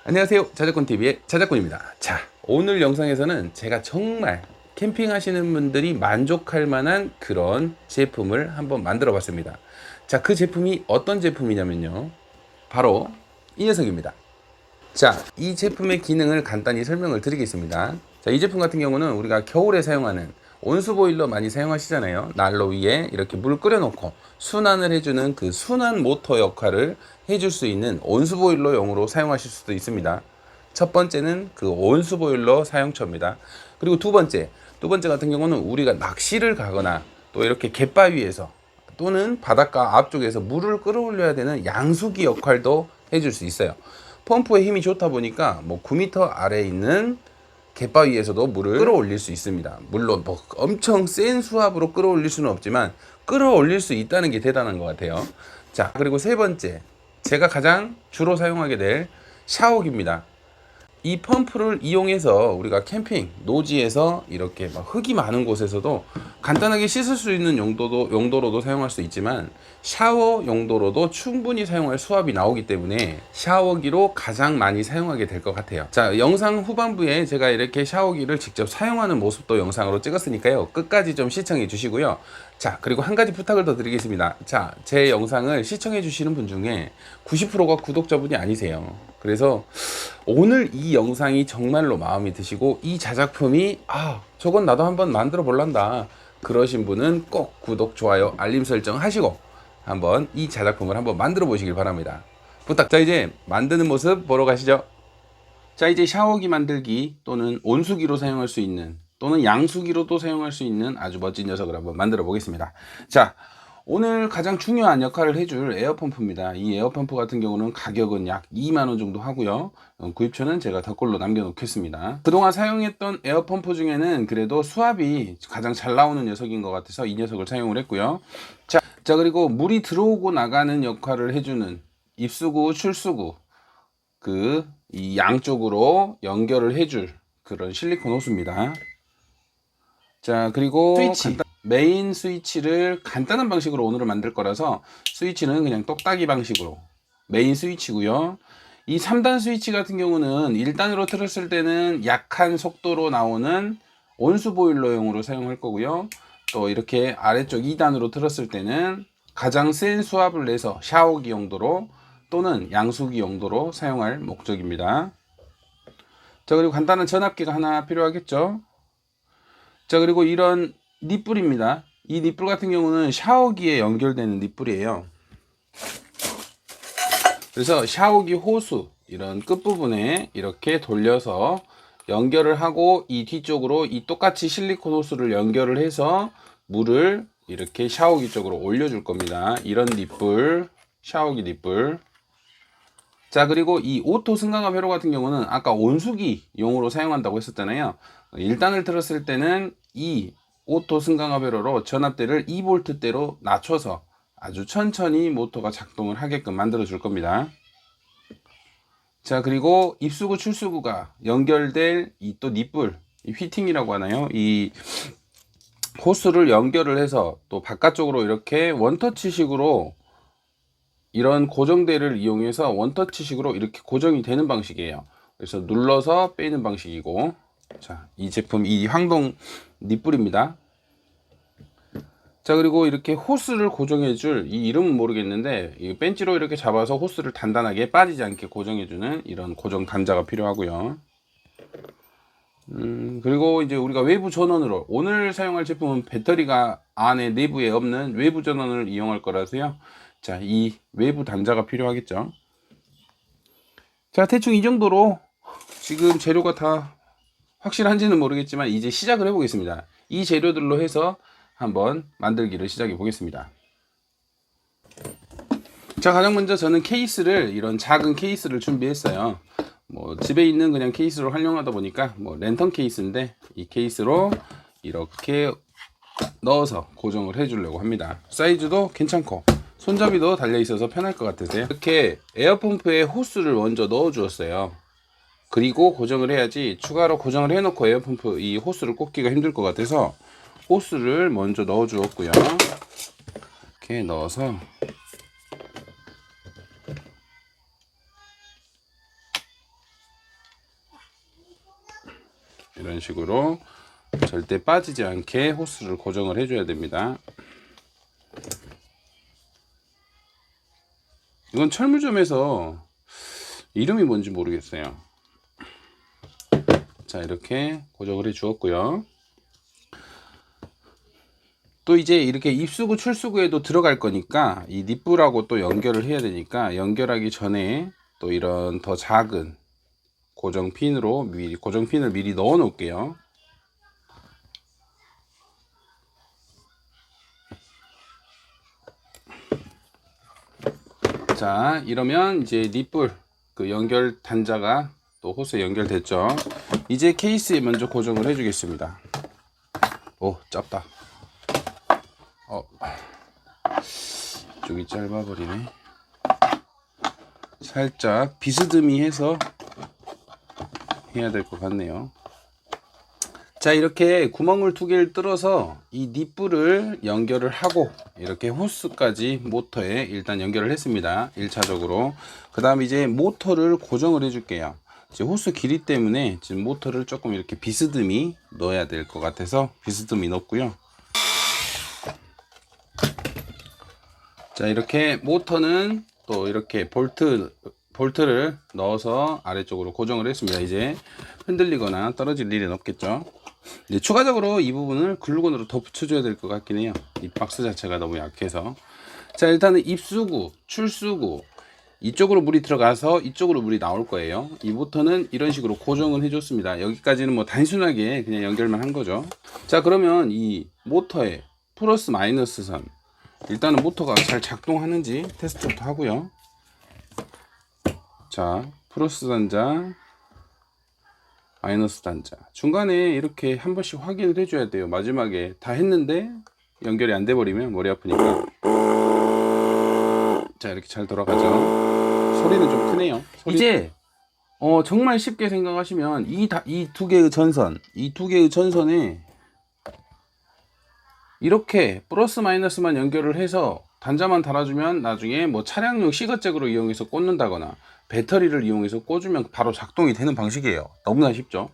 안녕하세요, 자작권TV의 자작권입니다. 자, 오늘 영상에서는 제가 정말 캠핑하시는 분들이 만족할 만한 그런 제품을 한번 만들어 봤습니다. 자, 그 제품이 어떤 제품이냐면요, 바로 이 녀석입니다. 자, 이 제품의 기능을 간단히 설명을 드리겠습니다. 자, 이 제품 같은 경우는 우리가 겨울에 사용하는 온수 보일러 많이 사용하시잖아요. 난로 위에 이렇게 물 끓여 놓고 순환을 해주는 그 순환 모터 역할을 해줄 수 있는 온수 보일러용으로 사용하실 수도 있습니다. 첫 번째는 그 온수 보일러 사용처입니다. 그리고 두 번째 같은 경우는 우리가 낚시를 가거나 또 이렇게 갯바위에서 또는 바닷가 앞쪽에서 물을 끌어올려야 되는 양수기 역할도 해줄 수 있어요. 펌프의 힘이 좋다 보니까 뭐 9m 아래에 있는 갯바위에서도 물을 끌어올릴 수 있습니다. 물론 뭐 엄청 센 수압으로 끌어올릴 수는 없지만 끌어올릴 수 있다는 게 대단한 것 같아요. 자, 그리고 세 번째, 제가 가장 주로 사용하게 될 샤워기입니다. 이 펌프를 이용해서 우리가 캠핑 노지에서 이렇게 막 흙이 많은 곳에서도 간단하게 씻을 수 있는 용도로도 사용할 수 있지만 샤워 용도로도 충분히 사용할 수압이 나오기 때문에 샤워기로 가장 많이 사용하게 될 것 같아요. 자, 영상 후반부에 제가 이렇게 샤워기를 직접 사용하는 모습도 영상으로 찍었으니까요, 끝까지 좀 시청해 주시고요. 자, 그리고 한 가지 부탁을 더 드리겠습니다. 자, 제 영상을 시청해 주시는 분 중에 90%가 구독자분이 아니세요. 그래서 오늘 이 영상이 정말로 마음에 드시고 이 자작품이 저건 나도 한번 만들어 볼란다 그러신 분은 꼭 구독, 좋아요, 알림 설정 하시고 한번 이 자작품을 한번 만들어 보시길 바랍니다. 부탁. 자, 이제 만드는 모습 보러 가시죠. 자, 이제 샤워기 만들기 또는 온수기로 사용할 수 있는 또는 양수기로도 사용할 수 있는 아주 멋진 녀석을 한번 만들어 보겠습니다. 자, 오늘 가장 중요한 역할을 해줄 에어펌프입니다. 이 에어펌프 같은 경우는 가격은 약 2만원 정도 하고요. 구입처는 제가 댓글로 남겨놓겠습니다. 그동안 사용했던 에어펌프 중에는 그래도 수압이 가장 잘 나오는 녀석인 것 같아서 이 녀석을 사용을 했고요. 자, 그리고 물이 들어오고 나가는 역할을 해주는 입수구, 출수구 이 양쪽으로 연결을 해줄 그런 실리콘 호스입니다. 자, 그리고 스위치, 메인 스위치를 간단한 방식으로 오늘은 만들 거라서 스위치는 그냥 똑딱이 방식으로 메인 스위치고요. 이 3단 스위치 같은 경우는 1단으로 틀었을 때는 약한 속도로 나오는 온수 보일러용으로 사용할 거고요. 또 이렇게 아래쪽 2단으로 틀었을 때는 가장 센 수압을 내서 샤워기 용도로 또는 양수기 용도로 사용할 목적입니다. 자, 그리고 간단한 전압기가 하나 필요하겠죠. 자, 그리고 이런 닛불입니다. 이 닛불 같은 경우는 샤워기에 연결되는 닛불이에요. 그래서 샤워기 호수 이런 끝부분에 이렇게 돌려서 연결을 하고 이 뒤쪽으로 이 똑같이 실리콘 호스를 연결을 해서 물을 이렇게 샤워기 쪽으로 올려줄 겁니다. 이런 닛불, 샤워기 닛불. 자, 그리고 이 오토 승강압 회로 같은 경우는 아까 온수기 용으로 사용한다고 했었잖아요. 1단을 틀었을 때는 이 오토 승강압 회로로 전압대를 2V대로 낮춰서 아주 천천히 모터가 작동을 하게끔 만들어 줄 겁니다. 자, 그리고 입수구 출수구가 연결될 이 또 닛불, 이 휘팅이라고 하나요? 이 호스를 연결을 해서 또 바깥쪽으로 이렇게 원터치식으로 이런 고정대를 이용해서 원터치식으로 이렇게 고정이 되는 방식이에요. 그래서 눌러서 빼는 방식이고, 자, 이 제품 이 황동 닛불입니다. 자, 그리고 이렇게 호스를 고정해줄 이 이름은 모르겠는데 이 벤치로 이렇게 잡아서 호스를 단단하게 빠지지 않게 고정해주는 이런 고정 단자가 필요하고요. 그리고 이제 우리가 외부 전원으로 오늘 사용할 제품은 배터리가 안에 내부에 없는 외부 전원을 이용할 거라서요. 자, 이 외부 단자가 필요하겠죠. 자, 대충 이 정도로 지금 재료가 다 확실한지는 모르겠지만 이제 시작을 해보겠습니다. 이 재료들로 해서 한번 만들기를 시작해 보겠습니다. 자, 가장 먼저 저는 케이스를 이런 작은 케이스를 준비했어요. 뭐 집에 있는 그냥 케이스로 활용하다 보니까 뭐 랜턴 케이스인데 이 케이스로 이렇게 넣어서 고정을 해 주려고 합니다. 사이즈도 괜찮고 손잡이도 달려 있어서 편할 것 같으세요. 이렇게 에어펌프에 호스를 먼저 넣어 주었어요. 그리고 고정을 해야지 추가로 고정을 해 놓고 에어펌프 이 호스를 꽂기가 힘들 것 같아서 호스를 먼저 넣어 주었고요. 이렇게 넣어서 이런 식으로 절대 빠지지 않게 호스를 고정을 해줘야 됩니다. 이건 철물점에서 이름이 뭔지 모르겠어요. 자, 이렇게 고정을 해 주었고요. 또 이제 이렇게 입수구 출수구에도 들어갈 거니까 이 닛불하고 또 연결을 해야 되니까 연결하기 전에 또 이런 더 작은 고정핀을 미리 넣어 놓을게요. 자, 이러면 이제 닛불 그 연결 단자가 또 호스에 연결됐죠. 이제 케이스에 먼저 고정을 해 주겠습니다. 오, 짧다. 쪽이 짧아버리네. 살짝 비스듬히 해서 해야 될 것 같네요. 자, 이렇게 구멍을 두 개를 뚫어서 이 닛불을 연결을 하고 이렇게 호스까지 모터에 일단 연결을 했습니다. 1차적으로. 그 다음 이제 모터를 고정을 해 줄게요. 이제 호스 길이 때문에 지금 모터를 조금 이렇게 비스듬히 넣어야 될 것 같아서 비스듬히 넣고요. 자, 이렇게 모터는 또 이렇게 볼트를 넣어서 아래쪽으로 고정을 했습니다. 이제 흔들리거나 떨어질 일은 없겠죠. 이제 추가적으로 이 부분을 글루건으로 더 붙여줘야 될 것 같긴 해요. 이 박스 자체가 너무 약해서. 자, 일단은 입수구, 출수구 이쪽으로 물이 들어가서 이쪽으로 물이 나올 거예요. 이 모터는 이런 식으로 고정을 해줬습니다. 여기까지는 뭐 단순하게 그냥 연결만 한 거죠. 자, 그러면 이 모터의 플러스 마이너스 선, 일단은 모터가 잘 작동하는지 테스트부터 하고요. 자, 플러스 단자, 마이너스 단자 중간에 이렇게 한 번씩 확인을 해줘야 돼요. 마지막에 다 했는데 연결이 안 돼 버리면 머리 아프니까. 자, 이렇게 잘 돌아가죠. 소리는 좀 크네요. 이제 정말 쉽게 생각하시면 이 두 개의 전선에 이렇게 플러스 마이너스만 연결을 해서 단자만 달아주면 나중에 뭐 차량용 시거잭으로 이용해서 꽂는다거나 배터리를 이용해서 꽂으면 바로 작동이 되는 방식이에요. 너무나 쉽죠.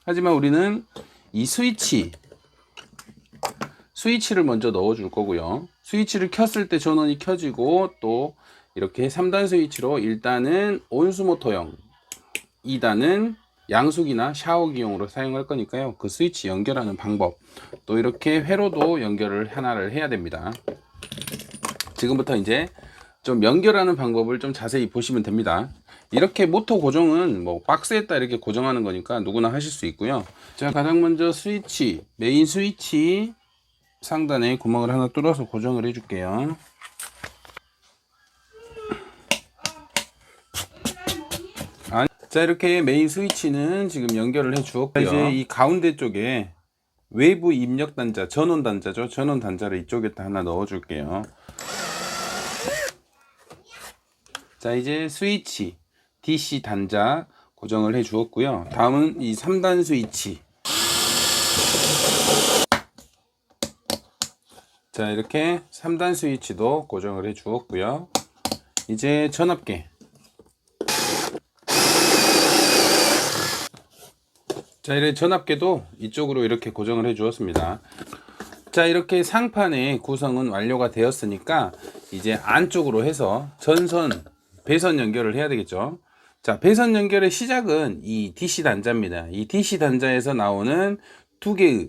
하지만 우리는 이 스위치를 먼저 넣어 줄 거고요. 스위치를 켰을 때 전원이 켜지고, 또 이렇게 3단 스위치로 1단은 온수 모터용, 2단은 양수기나 샤워기용으로 사용할 거니까요. 그 스위치 연결하는 방법, 또 이렇게 회로도 연결을 하나를 해야 됩니다. 지금부터 이제 좀 연결하는 방법을 좀 자세히 보시면 됩니다. 이렇게 모터 고정은 뭐 박스에다 이렇게 고정하는 거니까 누구나 하실 수 있고요. 자, 가장 먼저 스위치, 메인 스위치 상단에 구멍을 하나 뚫어서 고정을 해 줄게요. 자, 이렇게 메인 스위치는 지금 연결을 해 주었고요. 이제 이 가운데 쪽에 외부 입력 단자, 전원 단자죠. 전원 단자를 이쪽에다 하나 넣어 줄게요. 자, 이제 스위치 DC 단자 고정을 해 주었고요. 다음은 이 3단 스위치. 자, 이렇게 3단 스위치도 고정을 해 주었고요. 이제 전압계. 자, 이렇게 전압계도 이쪽으로 이렇게 고정을 해 주었습니다. 자, 이렇게 상판의 구성은 완료가 되었으니까 이제 안쪽으로 해서 배선 연결을 해야 되겠죠. 자, 배선 연결의 시작은 이 DC 단자입니다. 이 DC 단자에서 나오는 두 개의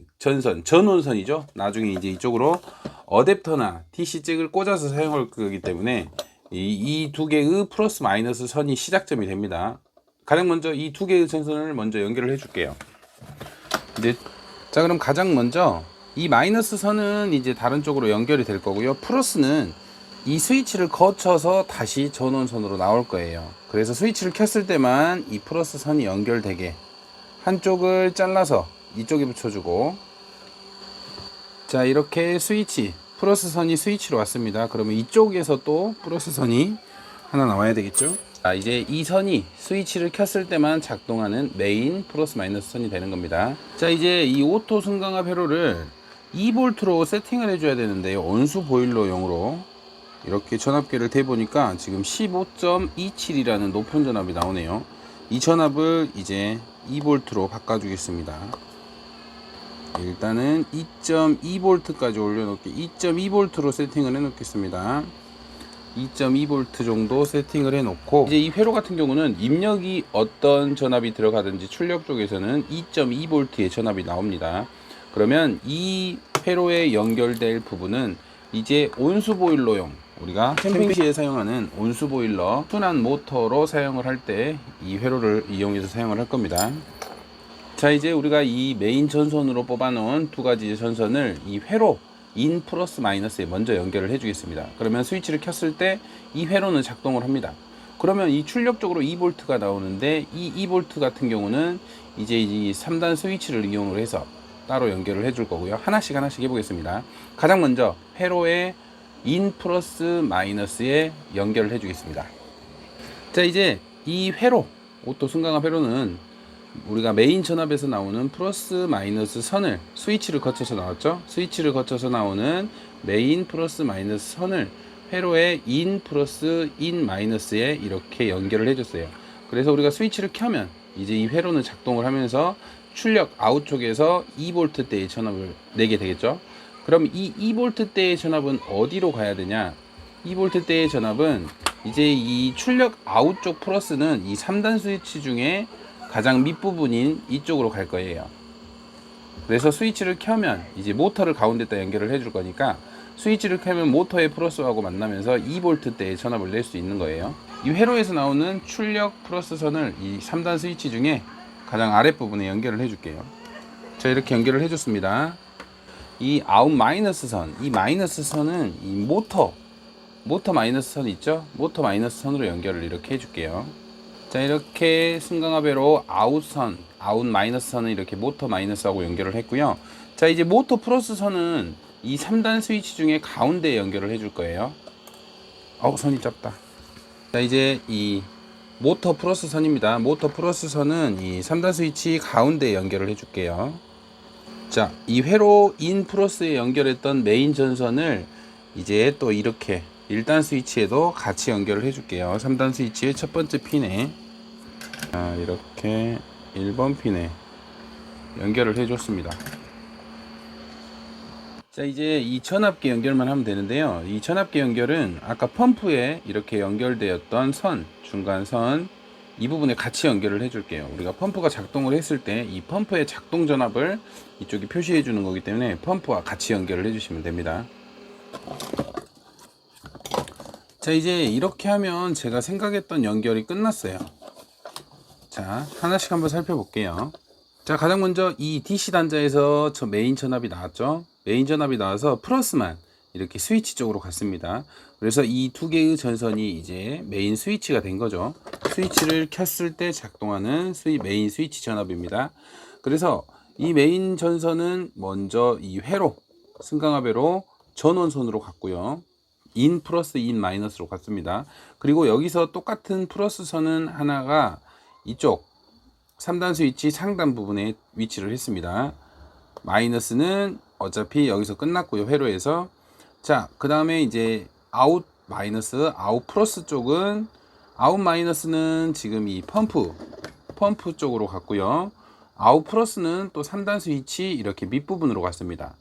전원선이죠. 나중에 이제 이쪽으로 어댑터나 DC 잭을 꽂아서 사용할 거기 때문에 이 두 개의 플러스 마이너스 선이 시작점이 됩니다. 가장 먼저 이 두 개의 전선을 먼저 연결을 해 줄게요. 자, 그럼 가장 먼저 이 마이너스 선은 이제 다른 쪽으로 연결이 될 거고요. 플러스는 이 스위치를 거쳐서 다시 전원선으로 나올 거예요. 그래서 스위치를 켰을 때만 이 플러스 선이 연결되게 한쪽을 잘라서 이쪽에 붙여주고, 자, 이렇게 플러스 선이 스위치로 왔습니다. 그러면 이쪽에서 또 플러스 선이 하나 나와야 되겠죠. 자, 이제 이 선이 스위치를 켰을 때만 작동하는 메인 플러스 마이너스 선이 되는 겁니다. 자, 이제 이 오토 승강압 회로를 2V로 세팅을 해줘야 되는데요. 온수 보일러용으로 이렇게 전압계를 대보니까 지금 15.27이라는 높은 전압이 나오네요. 이 전압을 이제 2V로 바꿔주겠습니다. 일단은 2.2V까지 올려놓게 2.2V로 세팅을 해 놓겠습니다. 2.2V 정도 세팅을 해 놓고, 이제 이 회로 같은 경우는 입력이 어떤 전압이 들어가든지 출력 쪽에서는 2.2V의 전압이 나옵니다. 그러면 이 회로에 연결될 부분은 이제 온수 보일러용, 우리가 캠핑 시에 사용하는 온수 보일러 순환 모터로 사용을 할 때 이 회로를 이용해서 사용을 할 겁니다. 자, 이제 우리가 이 메인 전선으로 뽑아 놓은 두 가지 전선을 이 회로 인 플러스 마이너스에 먼저 연결을 해 주겠습니다. 그러면 스위치를 켰을 때 이 회로는 작동을 합니다. 그러면 이 출력적으로 2V가 나오는데, 이 2V 같은 경우는 이제 이 3단 스위치를 이용을 해서 따로 연결을 해 줄 거고요. 하나씩 해 보겠습니다. 가장 먼저 회로의 인 플러스 마이너스에 연결을 해 주겠습니다. 자, 이제 이 회로, 오토 승강압 회로는 우리가 메인 전압에서 나오는 플러스 마이너스 선을 스위치를 거쳐서 나왔죠. 스위치를 거쳐서 나오는 메인 플러스 마이너스 선을 회로의 인 플러스 인 마이너스에 이렇게 연결을 해줬어요. 그래서 우리가 스위치를 켜면 이제 이 회로는 작동을 하면서 출력 아웃 쪽에서 2V대의 전압을 내게 되겠죠. 그럼 이 2V대의 전압은 어디로 가야 되냐? 2V대의 전압은 이제 이 출력 아웃 쪽 플러스는 이 3단 스위치 중에 가장 밑부분인 이쪽으로 갈 거예요. 그래서 스위치를 켜면 이제 모터를 가운데다 연결을 해줄 거니까, 스위치를 켜면 모터의 플러스하고 만나면서 2V대의 전압을 낼 수 있는 거예요. 이 회로에서 나오는 출력 플러스 선을 이 3단 스위치 중에 가장 아랫부분에 연결을 해줄게요. 자, 이렇게 연결을 해줬습니다. 이 아웃 마이너스 선, 이 마이너스 선은 이 모터 마이너스 선 있죠? 모터 마이너스 선으로 연결을 이렇게 해줄게요. 자, 이렇게 승강압회로 아웃 마이너스 선은 이렇게 모터 마이너스하고 연결을 했고요. 자, 이제 모터 플러스 선은 이 3단 스위치 중에 가운데에 연결을 해줄 거예요. 선이 짧다. 자, 이제 이 모터 플러스 선입니다. 모터 플러스 선은 이 3단 스위치 가운데에 연결을 해줄게요. 자, 이 회로 인 플러스에 연결했던 메인 전선을 이제 또 이렇게 1단 스위치에도 같이 연결을 해줄게요. 3단 스위치의 첫 번째 핀에, 이렇게 1번 핀에 연결을 해줬습니다. 자, 이제 이 전압계 연결만 하면 되는데요. 이 전압계 연결은 아까 펌프에 이렇게 연결되었던 선, 중간선 이 부분에 같이 연결을 해줄게요. 우리가 펌프가 작동을 했을 때 이 펌프의 작동 전압을 이쪽에 표시해 주는 거기 때문에 펌프와 같이 연결을 해주시면 됩니다. 자, 이제 이렇게 하면 제가 생각했던 연결이 끝났어요. 자, 하나씩 한번 살펴볼게요. 자, 가장 먼저 이 DC 단자에서 저 메인 전압이 나왔죠. 메인 전압이 나와서 플러스만 이렇게 스위치 쪽으로 갔습니다. 그래서 이 두 개의 전선이 이제 메인 스위치가 된 거죠. 스위치를 켰을 때 작동하는 메인 스위치 전압입니다. 그래서 이 메인 전선은 먼저 이 회로, 승강압회로 전원선으로 갔고요. 인 플러스 인 마이너스로 갔습니다. 그리고 여기서 똑같은 플러스 선은 하나가 이쪽 3단 스위치 상단 부분에 위치를 했습니다. 마이너스는 어차피 여기서 끝났고요, 회로에서. 자, 그 다음에 이제 아웃 마이너스, 아웃 플러스 쪽은, 아웃 마이너스는 지금 이 펌프 쪽으로 갔고요. 아웃 플러스는 또 3단 스위치 이렇게 밑부분으로 갔습니다.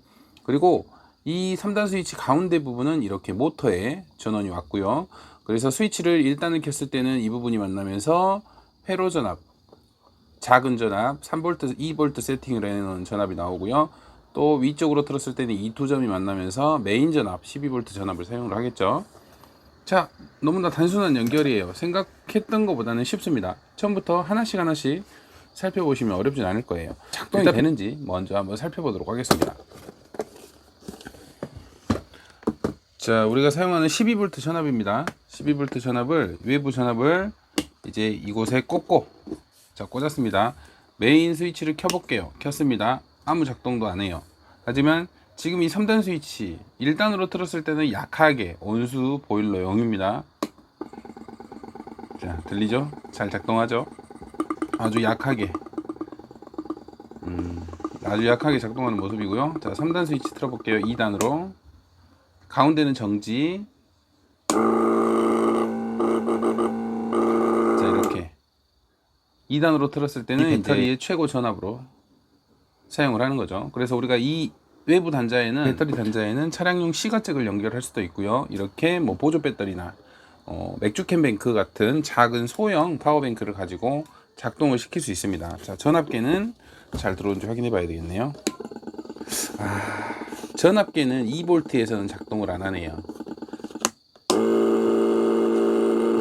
그리고 이 3단 스위치 가운데 부분은 이렇게 모터에 전원이 왔고요. 그래서 스위치를 1단을 켰을 때는 이 부분이 만나면서 회로 전압, 작은 전압 3V, 2V 세팅을 해놓은 전압이 나오고요. 또 위쪽으로 틀었을 때는 이 두 점이 만나면서 메인 전압 12V 전압을 사용을 하겠죠. 자, 너무나 단순한 연결이에요. 생각했던 것보다는 쉽습니다. 처음부터 하나씩 살펴보시면 어렵진 않을 거예요. 작동이 되는지 먼저 한번 살펴보도록 하겠습니다. 자, 우리가 사용하는 12V 전압입니다. 12V 전압을, 외부 전압을 이제 이곳에 꽂고, 자, 꽂았습니다. 메인 스위치를 켜볼게요. 켰습니다. 아무 작동도 안 해요. 하지만 지금 이 3단 스위치 1단으로 틀었을 때는 약하게 온수 보일러 0입니다. 자, 들리죠? 잘 작동하죠? 아주 약하게 작동하는 모습이고요. 자, 3단 스위치 틀어볼게요. 2단으로. 가운데는 정지. 자, 이렇게 2단으로 틀었을 때는 배터리의 최고 전압으로 사용을 하는 거죠. 그래서 우리가 이 외부 단자에는 배터리 단자에는 차량용 시가잭을 연결할 수도 있고요. 이렇게 뭐 보조 배터리나 맥주캔 뱅크 같은 작은 소형 파워뱅크를 가지고 작동을 시킬 수 있습니다. 자, 전압계는 잘 들어오는지 확인해 봐야 되겠네요. 전압계는 2V에서는 작동을 안 하네요.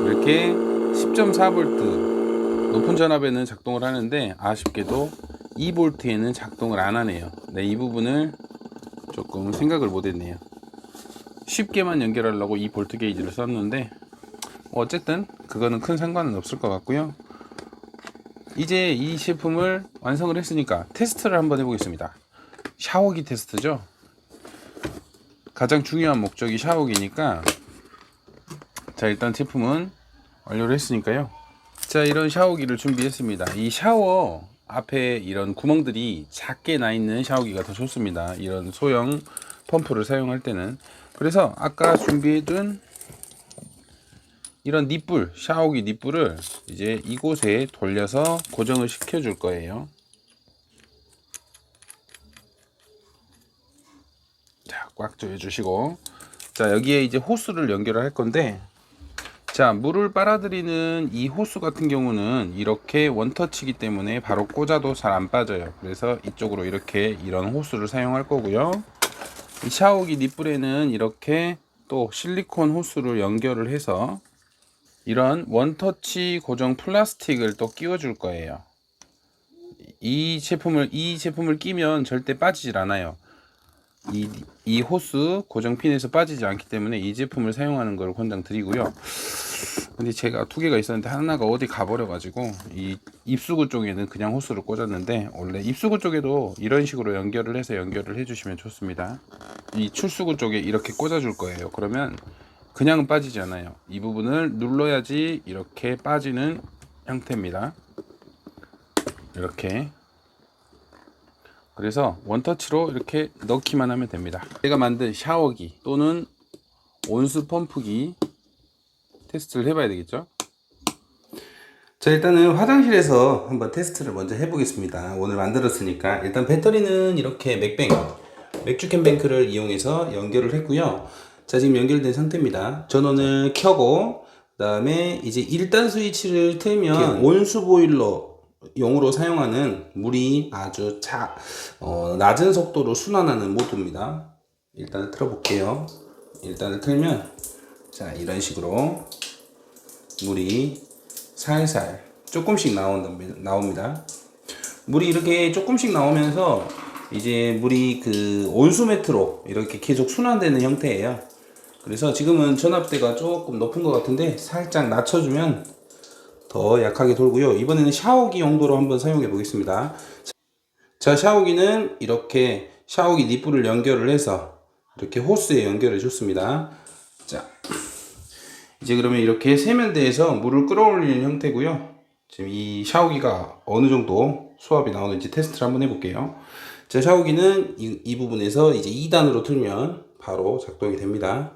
이렇게 10.4V 높은 전압에는 작동을 하는데 아쉽게도 2V에는 작동을 안 하네요. 네, 이 부분을 조금 생각을 못 했네요. 쉽게만 연결하려고 2V 게이지를 썼는데 어쨌든 그거는 큰 상관은 없을 것 같고요. 이제 이 제품을 완성을 했으니까 테스트를 한번 해보겠습니다. 샤워기 테스트죠. 가장 중요한 목적이 샤워기니까, 자, 일단 제품은 완료를 했으니까요. 자, 이런 샤워기를 준비했습니다. 이 샤워 앞에 이런 구멍들이 작게 나 있는 샤워기가 더 좋습니다. 이런 소형 펌프를 사용할 때는. 그래서 아까 준비해둔 이런 닛불, 샤워기 닛불을 이제 이곳에 돌려서 고정을 시켜 줄 거예요. 자, 꽉 조여 주시고, 자, 여기에 이제 호스를 연결을 할 건데, 자, 물을 빨아들이는 이 호스 같은 경우는 이렇게 원터치이기 때문에 바로 꽂아도 잘 안 빠져요. 그래서 이쪽으로 이렇게 이런 호스를 사용할 거고요. 이 샤워기 닛불에는 이렇게 또 실리콘 호스를 연결을 해서 이런 원터치 고정 플라스틱을 또 끼워 줄 거예요. 이 제품을 끼면 절대 빠지질 않아요. 이 호스 고정핀에서 빠지지 않기 때문에 이 제품을 사용하는 걸 권장드리고요. 근데 제가 두 개가 있었는데 하나가 어디 가버려 가지고 이 입수구 쪽에는 그냥 호스를 꽂았는데, 원래 입수구 쪽에도 이런 식으로 연결을 해 주시면 좋습니다. 이 출수구 쪽에 이렇게 꽂아 줄 거예요. 그러면 그냥은 빠지지 않아요. 이 부분을 눌러야지 이렇게 빠지는 형태입니다. 이렇게. 그래서 원터치로 이렇게 넣기만 하면 됩니다. 제가 만든 샤워기 또는 온수 펌프기 테스트를 해봐야 되겠죠. 자, 일단은 화장실에서 한번 테스트를 먼저 해보겠습니다. 오늘 만들었으니까. 일단 배터리는 이렇게 맥주캔 뱅크를 이용해서 연결을 했고요. 자, 지금 연결된 상태입니다. 전원을 켜고, 그 다음에 이제 1단 스위치를 틀면 온수 보일러 용으로 사용하는 물이 아주 낮은 속도로 순환하는 모드입니다. 일단 틀어볼게요. 일단을 틀면, 자, 이런 식으로 물이 살살 조금씩 나옵니다. 물이 이렇게 조금씩 나오면서 이제 물이 그 온수 매트로 이렇게 계속 순환되는 형태예요. 그래서 지금은 전압대가 조금 높은 것 같은데 살짝 낮춰주면 더 약하게 돌고요. 이번에는 샤워기 용도로 한번 사용해 보겠습니다. 자, 샤워기는 이렇게 샤워기 닛불을 연결을 해서 이렇게 호스에 연결해 줬습니다. 자, 이제 그러면 이렇게 세면대에서 물을 끌어올리는 형태고요. 지금 이 샤워기가 어느 정도 수압이 나오는지 테스트를 한번 해볼게요. 자, 샤워기는 이 부분에서 이제 2단으로 틀면 바로 작동이 됩니다.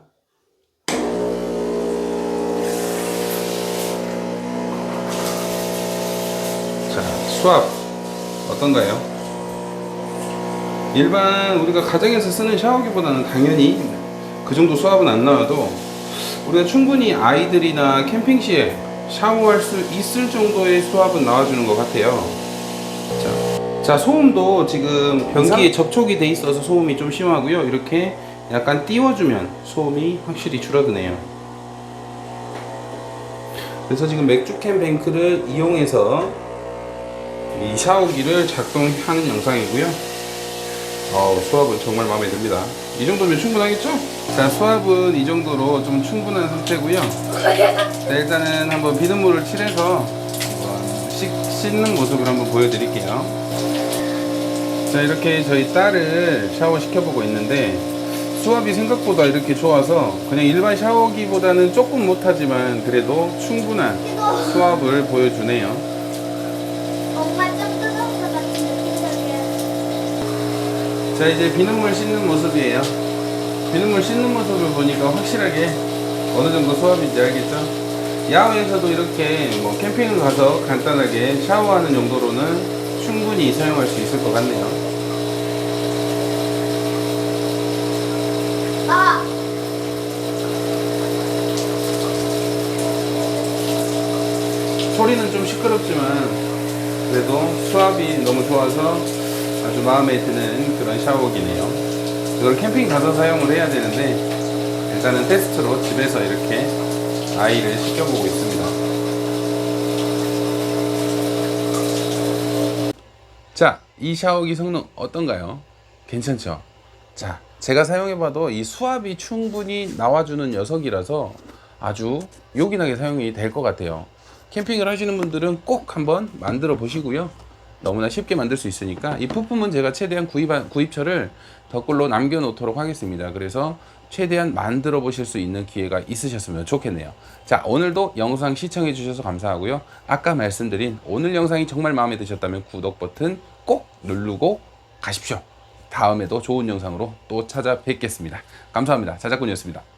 자, 수압 어떤가요? 일반 우리가 가정에서 쓰는 샤워기보다는 당연히 그 정도 수압은 안 나와도 우리가 충분히 아이들이나 캠핑 시에 샤워할 수 있을 정도의 수압은 나와주는 것 같아요. 자, 소음도 지금 변기에 접촉이 돼 있어서 소음이 좀 심하고요. 이렇게 약간 띄워주면 소음이 확실히 줄어드네요. 그래서 지금 맥주캔 뱅크를 이용해서 이 샤워기를 작동하는 영상이고요. 수압은 정말 마음에 듭니다. 이 정도면 충분하겠죠? 자, 수압은 이 정도로 좀 충분한 상태고요. 자, 일단은 한번 비눗물을 칠해서 한번 씻는 모습을 한번 보여드릴게요. 자, 이렇게 저희 딸을 샤워 시켜보고 있는데 수압이 생각보다 이렇게 좋아서 그냥 일반 샤워기보다는 조금 못하지만 그래도 충분한 수압을 보여주네요. 자, 이제 비눗물 씻는 모습이에요. 비눗물 씻는 모습을 보니까 확실하게 어느 정도 수압인지 알겠죠? 야외에서도 이렇게 뭐 캠핑을 가서 간단하게 샤워하는 용도로는 충분히 사용할 수 있을 것 같네요. 아! 소리는 좀 시끄럽지만 그래도 수압이 너무 좋아서 아주 마음에 드는 그런 샤워기네요. 이걸 캠핑 가서 사용을 해야 되는데 일단은 테스트로 집에서 이렇게 아이를 시켜보고 있습니다. 자, 이 샤워기 성능 어떤가요? 괜찮죠? 자, 제가 사용해봐도 이 수압이 충분히 나와주는 녀석이라서 아주 요긴하게 사용이 될 것 같아요. 캠핑을 하시는 분들은 꼭 한번 만들어 보시고요. 너무나 쉽게 만들 수 있으니까 이 부품은 제가 최대한 구입처를 댓글로 남겨놓도록 하겠습니다. 그래서 최대한 만들어 보실 수 있는 기회가 있으셨으면 좋겠네요. 자, 오늘도 영상 시청해 주셔서 감사하고요. 아까 말씀드린 오늘 영상이 정말 마음에 드셨다면 구독 버튼 꼭 누르고 가십시오. 다음에도 좋은 영상으로 또 찾아뵙겠습니다. 감사합니다. 자작꾼이었습니다.